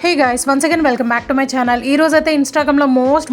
Hey guys, once again welcome back to my channel. ఈ రోజు అయితే ఇన్స్టాగ్రామ్ లో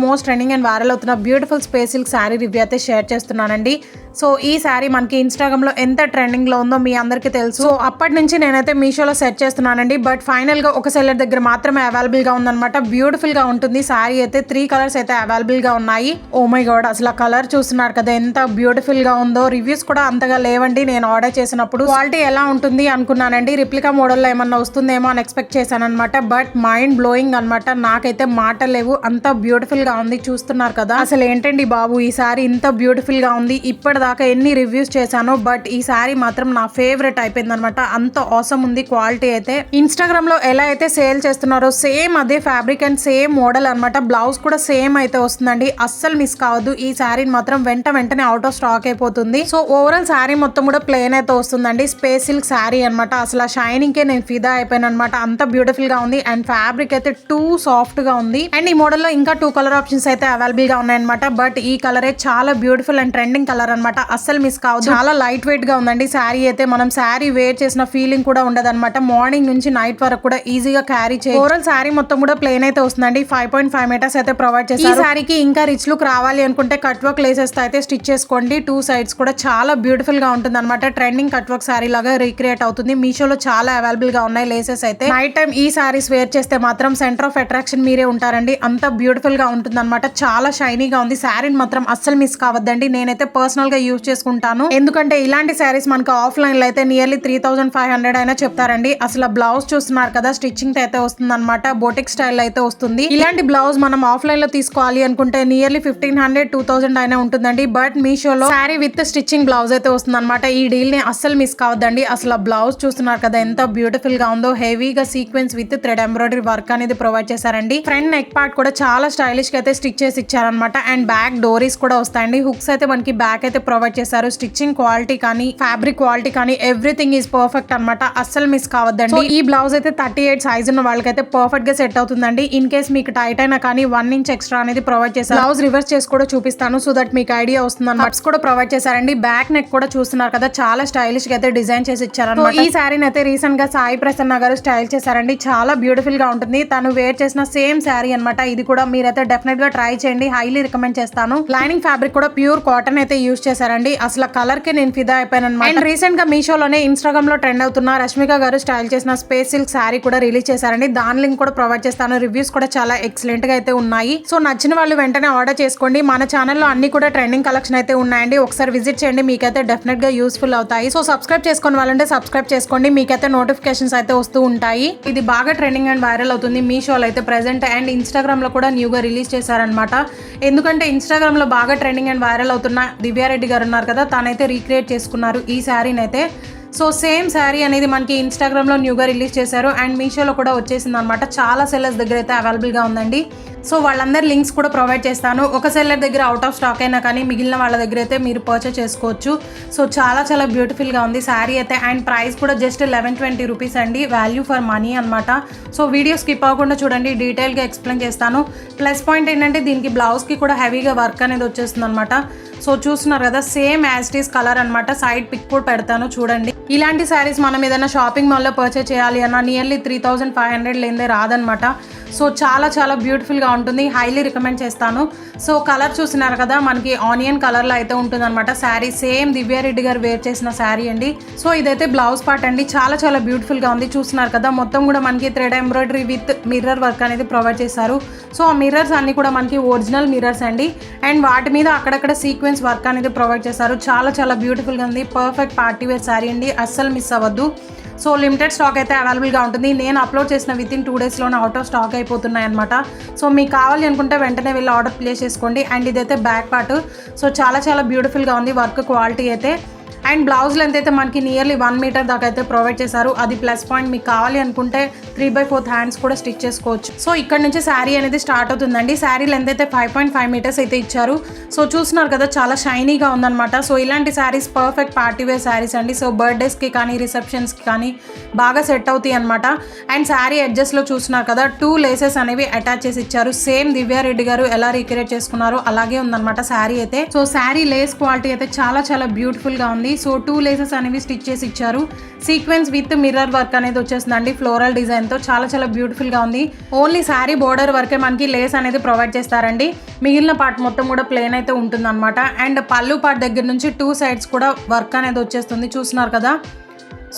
మోస్ట్ ట్రెండింగ్ అండ్ వైరల్ అవుతున్న beautiful space silk sari review అయితే షేర్ చేస్తున్నానండి. సో ఈ శారీ మనకి ఇన్స్టాగ్రామ్ లో ఎంత ట్రెండింగ్ లో ఉందో మీ అందరికీ తెలుసు. సో అప్పటి నుంచి నేనైతే మీషోలో సెర్చ్ చేస్తున్నానండి. బట్ ఫైనల్ గా ఒక సెల్లర్ దగ్గర మాత్రమే అవైలబుల్ గా ఉందన్నమాట. బ్యూటిఫుల్ గా ఉంటుంది శారీ అయితే. 3 కలర్స్ అయితే అవైలబుల్ గా ఉన్నాయి. ఓ మై గాడ్, అసలు ఆ కలర్ చూస్తున్నారు కదా ఎంత బ్యూటిఫుల్ గా ఉందో. రివ్యూస్ కూడా అంతగా లేవండి నేను ఆర్డర్ చేసినప్పుడు. క్వాలిటీ ఎలా ఉంటుంది అనుకున్నానండి. రిప్లికా మోడల్లో ఏమన్నా వస్తుందేమో అని ఎక్స్పెక్ట్ చేశాను అనమాట. బట్ మైండ్ బ్లోయింగ్ అనమాట. నాకైతే మాటలు లేవు, అంత బ్యూటిఫుల్ గా ఉంది. చూస్తున్నారు కదా అసలు ఏంటండి బాబు, ఈ సారీ ఇంత బ్యూటిఫుల్ గా ఉంది. ఇప్పటిదాకా ఎన్ని రివ్యూస్ చేశాను, బట్ ఈ సారీ మాత్రం నా ఫేవరెట్ అయిపోయింది అనమాట. అంత ఆసమ్ ఉంది క్వాలిటీ అయితే. ఇన్స్టాగ్రామ్ లో ఎలా అయితే సేల్ చేస్తున్నారో సేమ్ అదే ఫ్యాబ్రిక్ అండ్ సేమ్ మోడల్ అనమాట. బ్లౌజ్ కూడా సేమ్ అయితే వస్తుందండి. అస్సలు మిస్ కావద్దు. ఈ శారీని మాత్రం వెంటనే అవుట్ ఆఫ్ స్టాక్ అయిపోతుంది. సో ఓవరాల్ శారీ మొత్తం కూడా ప్లెయిన్ అయితే వస్తుందండి. స్పేస్ సిల్క్ శారీ అనమాట. అసలు ఆ షైనింగ్ కే నేను ఫిదా అయిపోయాను అనమాట. అంత బ్యూటిఫుల్ గా ఉంది అండ్ ఫ్యాబ్రిక్ అయితే టూ సాఫ్ట్ గా ఉంది. అండ్ ఈ మోడల్ లో ఇంకా 2 కలర్ ఆప్షన్స్ అయితే అవైలబుల్ గా ఉన్నాయన్నమాట. బట్ ఈ కలరే చాలా బ్యూటిఫుల్ అండ్ ట్రెండింగ్ కలర్ అనమాట. అస్సలు మిస్ కావద్దు. చాలా లైట్ వెయిట్ గా ఉందండి శారీ అయితే. మనం శారీ వేర్ చేసిన ఫీలింగ్ కూడా ఉండదు అనమాట. మార్నింగ్ నుంచి నైట్ వరకు కూడా ఈజీగా క్యారీ చేయాలి. ఓవరాల్ శారీ మొత్తం కూడా ప్లెయిన్ అయితే వస్తుందండి. 5.5 మీటర్స్ అయితే ప్రొవైడ్ చేశారు. ఈ శారీకి ఇంకా రిచ్ లుక్ రావాలి అనుకుంటే కట్ వర్క్ లేసెస్ అయితే స్టిచ్ చేసుకోండి. 2 సైడ్స్ కూడా చాలా బ్యూటిఫుల్ గా ఉంటుంది అనమాట. ట్రెండింగ్ కట్ వర్క్ శారీ లాగా రీక్రియేట్ అవుతుంది. మీషోలో చాలా అవైలబుల్ గా ఉన్నాయి లేసెస్ అయితే. నైట్ టైం ఈ శారీస్ వేర్ చేస్తే మాత్రం సెంటర్ ఆఫ్ అట్రాక్షన్ మీరే ఉంటారండి. అంత బ్యూటిఫుల్ గా ఉంటుంది అనమాట. చాలా షైనీగా ఉంది. శారీని మాత్రం అస్సలు మిస్ కావద్దండి. నేనైతే పర్సనల్ గా యూజ్ చేసుకుంటాను. ఎందుకంటే ఇలాంటి శారీస్ మనకు ఆఫ్లైన్ లో అయితే నియర్లీ 3500 అయినా చెప్తారండి. అసలు బ్లౌజ్ చూస్తున్నారు కదా స్టిచ్చింగ్ అయితే వస్తుంది అనమాట. బోటిక్ స్టైల్ అయితే వస్తుంది. ఇలాంటి బ్లౌజ్ మనం ఆఫ్లైన్ లో తీసుకోవాలి అనుకుంటే నియర్లీ 1500-2000 అయినా ఉంటుందండి. బట్ మీషోలో శారీ విత్ స్టిచ్చింగ్ బ్లౌజ్ అయితే వస్తుంది అనమాట. ఈ డీల్ ని అస్సలు మిస్ కావద్దండి. అసలు బ్లౌజ్ చూస్తున్నారు కదా ఎంత బ్యూటిఫుల్ గా ఉందో. హెవీగా sequence with thread embroidery work అనేది ప్రొవైడ్ చేశారండి. ఫ్రంట్ నెక్ పార్ట్ కూడా చాలా స్టైలిష్ గా అయితే స్టిచ్ చేసి ఇచ్చారనమాట. అండ్ బ్యాక్ డోరీస్ కూడా వస్తాయండి. హుక్స్ అయితే మనకి బ్యాక్ అయితే ప్రొవైడ్ చేశారు. స్టిచ్చింగ్ క్వాలిటీ కానీ ఫ్యాబ్రిక్ క్వాలిటీ కానీ ఎవ్రీథింగ్ ఈజ్ పర్ఫెక్ట్ అనమాట. అస్సలు మిస్ కావద్దండి. ఈ బ్లౌజ్ అయితే 38 సైజ్ ఉన్న వాళ్ళకైతే పర్ఫెక్ట్ గా సెట్ అవుతుందండి. ఇన్ కేస్ మీకు టైట్ అయినా కానీ 1 ఇంచ్ ఎక్స్ట్రా అనేది ప్రొవైడ్ చేశారు. బ్లౌజ్ రివర్స్ చేసి కూడా చూపిస్తాను సో దట్ మీకు ఐడియా వస్తుంది అనమాట. హట్స్ కూడా ప్రొవైడ్ చేశారండి. బ్యాక్ నెక్ కూడా చూస్తున్నారు కదా చాలా స్టైలిష్ గా అయితే డిజైన్ చేసి ఇచ్చారన్నమాట. ఈ శారీని అయితే రీసెంట్ గా సాయి ప్రసన్న గారు స్టైల్ చేశారండి. చాలా బ్యూటిఫుల్ గా ఉంటుంది. తను వేర్ చేసిన సేమ్ శారీ అనమాట. ఇది కూడా మీరైతే డెఫినెట్ గా ట్రై చేయండి. హైలీ రికమెండ్ చేస్తాను. లైనింగ్ ఫ్యాబ్రిక్ కూడా ప్యూర్ కాటన్ అయితే యూజ్ చేశారండి. అసలు కలర్ కి నేను ఫిదా అయిపోయాను అనమాట. అండ్ రీసెంట్ గా మీషోలోనే ఇన్స్టాగ్రామ్ లో ట్రెండ్ అవుతున్న రష్మిక గారు స్టైల్ చేసిన స్పేస్ సిల్క్ శారీ కూడా రిలీజ్ చేశారండి. దాని లింక్ కూడా ప్రొవైడ్ చేస్తాను. రివ్యూస్ కూడా చాలా ఎక్సలెంట్ గా అయితే ఉన్నాయి. సో నచ్చిన వాళ్ళు వెంటనే ఆర్డర్ చేసుకోండి. మన ఛానల్లో అన్ని కూడా ట్రెండింగ్ కలెక్షన్ అయితే ఉన్నాయండి. ఒకసారి విజిట్ చేయండి. మీకైతే డెఫినెట్ గా యూస్ఫుల్ అవుతాయి. సో సబ్స్క్రైబ్ చేసుకుని వాళ్ళంటే సబ్స్క్రైబ్ చేసుకోండి. మీకైతే నోటిఫికేషన్స్ అయితే వస్తూ ఉంటాయి. ఇది బాగా ట్రెండింగ్ అండ్ వైరల్ అవుతుంది మీషోలో అయితే ప్రెసెంట్. అండ్ ఇన్స్టాగ్రామ్ లో కూడా న్యూగా రిలీజ్ చేశారనమాట. ఎందుకంటే ఇన్స్టాగ్రామ్ లో బాగా ట్రెండింగ్ అండ్ వైరల్ అవుతున్న దివ్యారెడ్డి గారు ఉన్నారు కదా, తనైతే రీక్రియేట్ చేసుకున్నారు ఈ శారీని అయితే. సో సేమ్ శారీ అనేది మనకి ఇన్స్టాగ్రామ్ లో న్యూగా రిలీజ్ చేశారు. అండ్ మీషోలో కూడా వచ్చేసింది అనమాట. చాలా సెల్లర్స్ దగ్గర అయితే అవైలబుల్ గా ఉందండి. సో వాళ్ళందరి లింక్స్ కూడా ప్రొవైడ్ చేస్తాను. ఒక సెల్లర్ దగ్గర అవుట్ ఆఫ్ స్టాక్ అయినా కానీ మిగిలిన వాళ్ళ దగ్గర అయితే మీరు పర్చేస్ చేసుకోవచ్చు. సో చాలా బ్యూటిఫుల్ గా ఉంది శారీ అయితే. అండ్ ప్రైస్ కూడా జస్ట్ 1120 రూపీస్ అండి. వాల్యూ ఫర్ మనీ అనమాట. సో వీడియో స్కిప్ అవ్వకుండా చూడండి. డీటెయిల్ గా ఎక్స్ప్లెయిన్ చేస్తాను. ప్లస్ పాయింట్ ఏంటంటే దీనికి బ్లౌజ్ కి కూడా హెవీగా వర్క్ అనేది వచ్చేస్తుంది అనమాట. సో చూస్తున్నారు కదా same as it is colour అనమాట. సైడ్ పిక్ కూడా పెడతాను చూడండి. ఇలాంటి శారీస్ మనం ఏదైనా షాపింగ్ మాల్లో పర్చేస్ చేయాలి అన్న నియర్లీ 3500 లేదే రాదనమాట. సో చాలా బ్యూటిఫుల్ గా ఉంటుంది. హైలీ రికమెండ్ చేస్తాను. సో కలర్ చూస్తున్నారు కదా మనకి ఆనియన్ కలర్ లో అయితే ఉంటుంది అనమాట. శారీ సేమ్ దివ్యారెడ్డి గారు వేర్ చేసిన శారీ అండి. సో ఇదైతే బ్లౌజ్ పార్ట్ అండి. చాలా బ్యూటిఫుల్ గా ఉంది. చూస్తున్నారు కదా మొత్తం కూడా మనకి thread embroidery with mirror work అనేది ప్రొవైడ్ చేశారు. సో ఆ మిర్రర్స్ అన్ని కూడా మనకి ఒరిజినల్ మిర్రర్స్ అండి. అండ్ వాటి మీద అక్కడక్కడ సీక్వెన్స్ వర్క్ అనేది ప్రొవైడ్ చేశారు. చాలా బ్యూటిఫుల్ గా ఉంది. పర్ఫెక్ట్ పార్టీ వేర్ శారీ అండి. అస్సలు మిస్ అవ్వద్దు. సో లిమిటెడ్ స్టాక్ అయితే అవైలబుల్ గా ఉంటుంది. నేను అప్లోడ్ చేసిన విత్ ఇన్ 2 days లోనే అవుట్ ఆఫ్ స్టాక్ అయిపోతున్నాయి అనమాట. సో మీకు కావాలి అనుకుంటే వెంటనే వెళ్ళి ఆర్డర్ ప్లేస్ చేసుకోండి. అండ్ ఇదైతే బ్యాక్ పార్ట్. సో చాలా బ్యూటిఫుల్ గా ఉంది వర్క్ క్వాలిటీ అయితే. అండ్ బ్లౌజ్ లెంత్ అయితే మనకి నియర్లీ 1 మీటర్ దాకా అయితే ప్రొవైడ్ చేశారు. అది ప్లస్ పాయింట్. మీకు కావాలి అనుకుంటే 3/4 హ్యాండ్స్ కూడా స్టిచ్ చేసుకోవచ్చు. సో ఇక్కడ నుంచి శారీ అనేది స్టార్ట్ అవుతుందండి. శారీ లెంత్ అయితే 5.5 మీటర్స్ అయితే ఇచ్చారు. సో చూస్తున్నారు కదా చాలా షైనీగా ఉందన్నమాట. సో ఇలాంటి saris perfect party wear saris అండి. సో బర్త్డేస్కి కానీ రిసెప్షన్స్కి కానీ బాగా సెట్ అవుతాయి అనమాట. అండ్ శారీ ఎడ్జెస్లో చూస్తున్నారు కదా 2 లేసెస్ అనేవి అటాచ్ చేసి ఇచ్చారు. సేమ్ దివ్యారెడ్డి గారు ఎలా రీక్రియేట్ చేసుకున్నారో అలాగే ఉందన్నమాట శారీ అయితే. సో శారీ లేస్ క్వాలిటీ అయితే చాలా బ్యూటిఫుల్ గా ఉంది. వచ్చేస్తుందండి. సో 2 లేసెస్ అనేవి స్టిచ్ చేసి ఇచ్చారు. సీక్వెన్స్ విత్ మిర్రర్ వర్క్ అనేది వచ్చేస్తుందండి ఫ్లోరల్ డిజైన్తో. చాలా బ్యూటిఫుల్గా ఉంది. ఓన్లీ శారీ బోర్డర్ వరకే మనకి లేస్ అనేది ప్రొవైడ్ చేస్తారండి. మిగిలిన పార్ట్ మొత్తం కూడా ప్లేన్ అయితే ఉంటుందన్నమాట. అండ్ పళ్ళు పార్ట్ దగ్గర నుంచి 2 సైడ్స్ కూడా వర్క్ అనేది వచ్చేస్తుంది. చూస్తున్నారు కదా,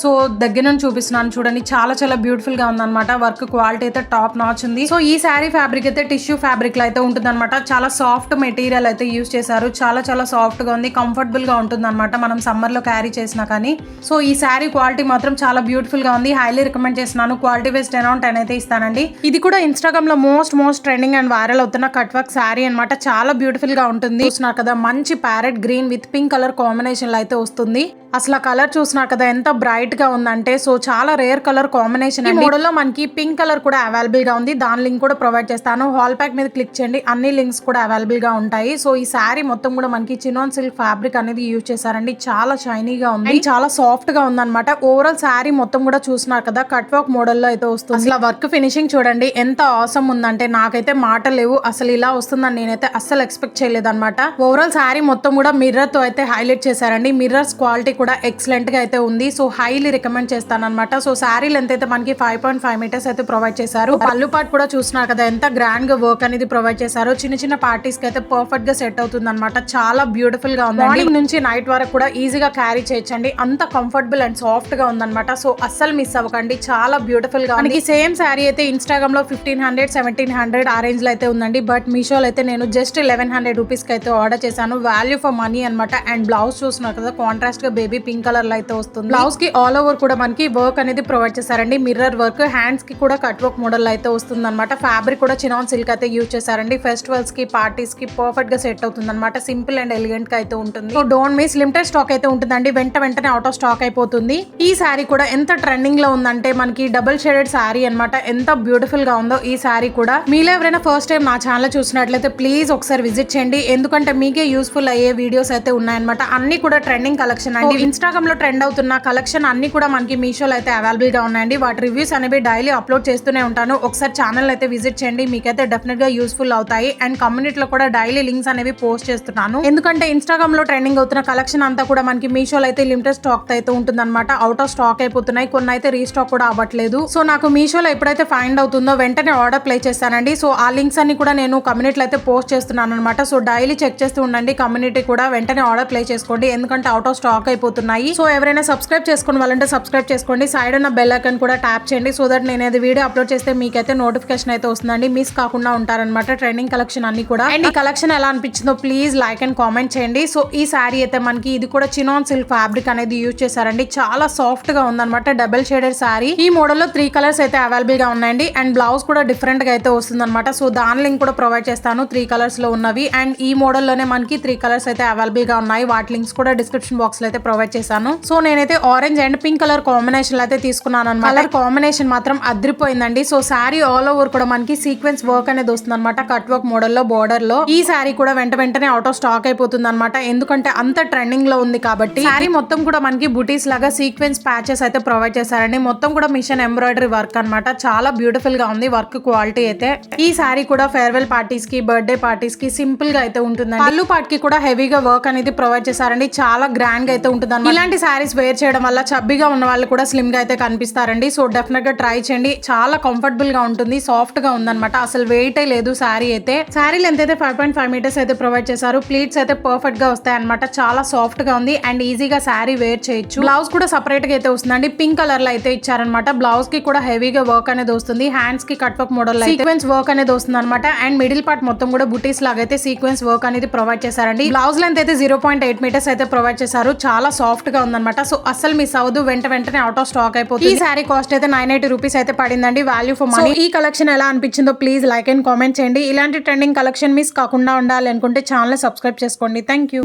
సో దగ్గర నుంచి చూపిస్తున్నాను చూడండి. చాలా బ్యూటిఫుల్గా ఉందన్నమాట. వర్క్ క్వాలిటీ అయితే టాప్ నాచ్ ఉంది. సో ఈ శారీ ఫ్యాబ్రిక్ అయితే టిష్యూ ఫ్యాబ్రిక్ లో అయితే ఉంటుందన్నమాట. చాలా సాఫ్ట్ మెటీరియల్ అయితే యూజ్ చేశారు. చాలా సాఫ్ట్ గా ఉంది. కంఫర్టబుల్ గా ఉంటుందన్నమాట మనం సమ్మర్ లో క్యారీ చేసినా కానీ. సో ఈ శారీ క్వాలిటీ మాత్రం చాలా బ్యూటిఫుల్ గా ఉంది. హైలీ రికమెండ్ చేస్తున్నాను. క్వాలిటీ వైస్ 10/10 అయితే ఇస్తానండి. ఇది కూడా ఇన్స్టాగ్రామ్ లో మోస్ట్ ట్రెండింగ్ అండ్ వైరల్ అవుతున్న కట్ వర్క్ శారీ అనమాట. చాలా బ్యూటిఫుల్ గా ఉంటుంది. చూస్తున్నారు కదా, మంచి parrot green with pink colour combination లో అయితే వస్తుంది. అసలు ఆ కలర్ చూసినా కదా ఎంత బ్రైట్ గా ఉందంటే, సో చాలా రేర్ కలర్ కాంబినేషన్. ఈ మోడల్ లో మనకి పింక్ కలర్ కూడా అవైలబుల్ గా ఉంది. దాని లింక్ కూడా ప్రొవైడ్ చేస్తాను. హాల్ ప్యాక్ మీద క్లిక్ చేయండి, అన్ని లింక్స్ కూడా అవైలబుల్ గా ఉంటాయి. సో ఈ శారీ మొత్తం కూడా మనకి చినాన్ సిల్క్ ఫ్యాబ్రిక్ అనేది యూజ్ చేశారండి. చాలా షైనీగా ఉంది, చాలా సాఫ్ట్ గా ఉందన్నమాట. ఓవరాల్ శారీ మొత్తం కూడా చూస్తున్నారు కదా, కట్ వర్క్ మోడల్ లో అయితే వస్తుంది. అసలు వర్క్ ఫినిషింగ్ చూడండి ఎంత ఆసమ్ ఉందంటే, నాకైతే మాటలు లేవు. అసలు ఇలా వస్తుందని నేనైతే అస్సలు ఎక్స్పెక్ట్ చేయలేదన్నమాట. ఓవరాల్ శారీ మొత్తం కూడా మిర్రర్ తో అయితే హైలైట్ చేశారండి. మిర్రర్స్ క్వాలిటీ కూడా ఎక్సలెంట్ గా అయితే ఉంది. సో హైలీ రికమెండ్ చేస్తాను అనమాట. సో శారీ లెంత్ అయితే మనకి 5.5 మీటర్స్ అయితే ప్రొవైడ్ చేశారు. పళ్ళు పార్ట్ కూడా చూస్తున్నారు కదా ఎంత గ్రాండ్ గా వర్క్ అనేది ప్రొవైడ్ చేశారు. చిన్న పార్టీస్ కి అయితే పర్ఫెక్ట్ గా సెట్ అవుతుంది అనమాట. చాలా బ్యూటిఫుల్ గా ఉంది. మార్నింగ్ నుంచి నైట్ వరకు కూడా ఈజీగా క్యారీ చేయొచ్చండి. అంత కంఫర్టబుల్ అండ్ సాఫ్ట్ గా ఉందన్నమాట. సో అస్సలు మిస్ అవ్వకండి. చాలా బ్యూటిఫుల్ గా ఉంది. సేమ్ శారీ అయితే ఇన్స్టాగ్రామ్ లో 1500-1700 ఆ రేంజ్ లో అయితే ఉందండి. బట్ మీషోలో అయితే నేను జస్ట్ 1100 రూపీస్ కి అయితే ఆర్డర్ చేశాను. వాల్యూ ఫర్ మనీ అనమాట. అండ్ బ్లౌజ్ చూస్తున్నారు కదా, కాంట్రాస్ట్ గా బేబీ పింక్ కలర్ లో అయితే వస్తుంది. బ్లౌజ్ కి ఆల్ ఓవర్ కూడా మనకి వర్క్ అనేది ప్రొవైడ్ చేశారండి. Mirror work. హ్యాండ్స్ కి కూడా కట్ వర్క్ మోడల్ అయితే వస్తుంది అనమాట. ఫ్యాబ్రిక్ కూడా చినాన్ సిల్క్ అయితే యూజ్ చేశారండి. ఫెస్టివల్స్ కి పార్టీస్ కి పర్ఫెక్ట్ గా సెట్ అవుతుంది అనమాట. సింపుల్ అండ్ ఎలిగెంట్ గా అయితే ఉంటుంది. So don't miss. Limited stock అయితే ఉంటుందండి. వెంటనే అవుట్ ఆఫ్ స్టాక్ అయిపోతుంది. ఈ శారీ కూడా ఎంత ట్రెండింగ్ లో ఉందంటే, మనకి డబుల్ షేడెడ్ శారీ అనమాట. ఎంత బ్యూటిఫుల్ గా ఉందో ఈ శారీ కూడా. మీలో ఎవరైనా ఫస్ట్ టైం నా ఛానల్ చూసినట్లయితే ప్లీజ్ ఒకసారి విజిట్ చేయండి. ఎందుకంటే మీకే యూస్ఫుల్ అయ్యే వీడియోస్ అయితే ఉన్నాయన్నమాట. అన్ని కూడా ట్రెండింగ్ కలెక్షన్ అండి. ఇన్స్టాగ్రామ్ లో ట్రెండ్ అవుతున్న కలెక్షన్ అన్ని కూడా మనకి మీషోలో అయితే అవైలబుల్ గా ఉన్నాయండి. వాటి రివ్యూస్ అనేవి డైలీ అప్లోడ్ చేస్తూనే ఉంటాను. ఒకసారి ఛానల్ అయితే విజిట్ చేయండి. మీకైతే డెఫినెట్ గా యూస్ఫుల్ అవుతాయి. అండ్ కమ్యూనిటీలో కూడా డైలీ లింక్స్ అనేవి పోస్ట్ చేస్తున్నాను. ఎందుకంటే ఇన్స్టాగ్రామ్ లో ట్రెండింగ్ అవుతున్న కలెక్షన్ అంతా కూడా మనకి మీషోలో అయితే లిమిటెడ్ స్టాక్ అయితే ఉంటుంది అనమాట. అవుట్ ఆఫ్ స్టాక్ అయిపోతున్నాయి. కొన్ని అయితే రీస్టాక్ కూడా అవ్వట్లేదు. సో నాకు మీషోలో ఎప్పుడైతే ఫైండ్ అవుతుందో వెంటనే ఆర్డర్ ప్లేస్ చేస్తానండి. సో ఆ లింక్స్ అన్ని కూడా నేను కమ్యూనిటీలో అయితే పోస్ట్ చేస్తున్నాను అనమాట. సో డైలీ చెక్ చేస్తూ ఉండండి. కమ్యూనిటీ కూడా వెంటనే ఆర్డర్ ప్లేస్ చేసుకోండి. ఎందుకంటే అవుట్ ఆఫ్ స్టాక్ అయిపోతున్నాయి. సో ఎవరైనా సబ్స్క్రైబ్ చేసుకుని వాళ్ళంటే సబ్స్క్రైబ్ చేసుకోండి. సైడ్ ఉన్న బెల్ ఐకాన్ కూడా ట్యాప్ చేయండి. సో దట్ నేను ఏది వీడియో అప్లోడ్ చేస్తే మీకైతే నోటిఫికేషన్ అయితే వస్తుందండి. మిస్ కాకుండా ఉంటారనమాట ట్రెండింగ్ కలెక్షన్ అన్ని కూడా. అండ్ ఈ కలెక్షన్ ఎలా అనిపించిందో ప్లీజ్ లైక్ అండ్ కామెంట్ చేయండి. సో ఈ శారీ అయితే మనకి ఇది కూడా చినాన్ సిల్క్ ఫ్యాబ్రిక్ అనేది యూజ్ చేశారండి. చాలా సాఫ్ట్ గా ఉందన్నమాట. Double shaded sari. ఈ మోడల్ లో 3 కలర్స్ అయితే అవైలబుల్ గా ఉన్నాయండి. అండ్ బ్లౌజ్ కూడా డిఫరెంట్ గా అయితే వస్తుంది అనమాట. సో దాని లింక్ కూడా ప్రొవైడ్ చేస్తాను. 3 కలర్స్ లో ఉన్నవి. అండ్ ఈ మోడల్ లోనే మనకి 3 కలర్స్ అయితే అవైలబుల్ గా ఉన్నాయి. వాటి లింక్స్ కూడా డిస్క్రిప్షన్ బాక్స్ లో అయితే ప్రొవైడ్ చేశాను. సో నేనైతే orange and pink colour combination అయితే తీసుకున్నాను అనమాట. కలర్ కాంబినేషన్ మాత్రం అదిరిపోయిందండి. సో శారీ ఆల్ ఓవర్ కూడా మనకి సీక్వెన్స్ వర్క్ అనేది వస్తుంది అనమాట. కట్ వర్క్ మోడల్ లో బోర్డర్ లో. ఈ శారీ కూడా వెంటనే అవుట్ ఆఫ్ స్టాక్ అయిపోతుంది అనమాట. ఎందుకంటే అంత ట్రెండింగ్ లో ఉంది కాబట్టి. శారీ మొత్తం కూడా మనకి బుటీస్ లాగా సీక్వెన్స్ ప్యాచెస్ అయితే ప్రొవైడ్ చేశారండి. మొత్తం కూడా మిషన్ ఎంబ్రాయిడరీ వర్క్ అనమాట. చాలా బ్యూటిఫుల్ గా ఉంది వర్క్ క్వాలిటీ అయితే. ఈ శారీ కూడా ఫేర్వెల్ పార్టీస్ కి, బర్త్డే పార్టీస్ కి సింపుల్ గా అయితే ఉంటుంది. పళ్ళు పార్ట్ కి కూడా హెవీగా వర్క్ అనేది ప్రొవైడ్ చేశారండి. చాలా గ్రాండ్ గా అయితే ఉంటుంది అనమాట. ఇలాంటి శారీస్ వేర్ చేయడం వల్ల చబ్బిగా ఉన్న వాళ్ళు కూడా స్లిమ్ గా అయితే కనిపిస్తారండి. సో డెఫినెట్ గా ట్రై చేయండి. చాలా కంఫర్టబుల్ గా ఉంటుంది. సాఫ్ట్ గా ఉందన్నమాట. అసలు వెయిట్ లేదు శారీ అయితే. శారీ లెంత్ అయితే 5.5 మీటర్స్ అయితే ప్రొవైడ్ చేశారు. ప్లీట్స్ అయితే పర్ఫెక్ట్ గా వస్తాయి అనమాట. చాలా సాఫ్ట్ గా ఉంది అండ్ ఈజీగా శారీ వేర్ చేయొచ్చు. బ్లౌజ్ కూడా సపరేట్ గా అయితే వస్తుందండి. పింక్ కలర్ లో అయితే ఇచ్చారనమాట. బ్లౌజ్ కి కూడా హెవీగా వర్క్ అనేది వస్తుంది. హ్యాండ్స్ కి cut work model sequence work అనేది వస్తుంది అనమాట. అండ్ మిడిల్ పార్ట్ మొత్తం కూడా బుటీస్ లాగా అయితే సీక్వెన్స్ వర్క్ అనేది ప్రొవైడ్ చేశారండి. బ్లౌజ్ లెంత్ అయితే 0.8 మీటర్స్ అయితే ప్రొవైడ్ చేశారు. చాలా సాఫ్ట్ గా ఉందన్నమాట. సో అస్సలు మిస్ అవ్వదు. వెంటనే అవుట్ ఆఫ్ స్టాక్ అయిపోతుంది. ఈ శారీ కాస్ట్ అయితే 980 రూపీస్ అయితే పడిందండి. Value for money. ఈ కలెక్షన్ ఎలా అనిపించిందో ప్లీజ్ లైక్ అండ్ కామెంట్ చేయండి. ఇలాంటి ట్రెండింగ్ కలెక్షన్ మిస్ కాకుండా ఉండాలి అనుకుంటే ఛానల్ సబ్స్క్రైబ్ చేసుకోండి. Thank you.